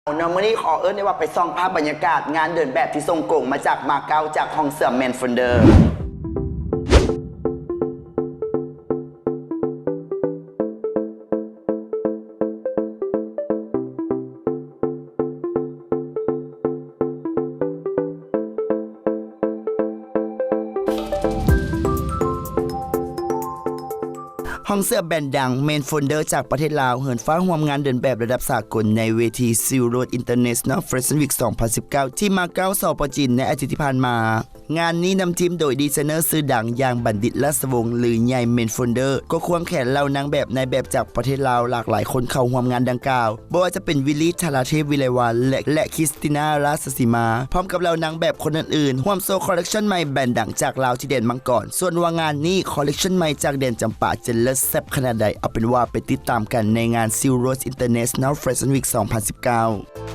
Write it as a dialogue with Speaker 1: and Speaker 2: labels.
Speaker 1: เนาะมื้อนี้ขอได้ว่าไปส่องภาพบรรยากาศงานเดินแบบที่ทรงกงมาจากมาเก๊าจากห้องเสื้อแมนฟอนเดอร์ห้องเสื้อแบรนด์ดังเมนโฟนเดอร์จากประเทศลาวเหินฟ้าร่วมงานเดินแบบระดับสากลในเวทีซิลโรดอินเตอร์เนชั่นแนลแฟชั่นวีค 2019 ที่มาเก๊า สป.จีนในอาทิตย์ที่ผ่านมา งานนี้นำทีมโดยดีไซเนอร์ชื่อดังอย่างบัณฑิตราชวงศ์หรือใหญ่เมนโฟนเดอร์ก็ควงแขนเหล่านางแบบในแบบจากประเทศลาวหลากหลายคนเข้าร่วมงานดังกล่าวบ่ว่าจะเป็นวิลลี่ธาราเทพวิไลวันและคริสติน่าราชสีมาพร้อมกับเหล่านางแบบคนอื่นๆร่วมโซคอลเลคชันใหม่แบรนด์ดังจากลาวที่แดนมังกรส่วนว่างานนี้คอลเลคชันใหม่จากแดนจำปาจะเลิศแซ่บขนาดใดเอาเป็นว่าไปติดตามกันในงาน Silrose International Fashion Week 2019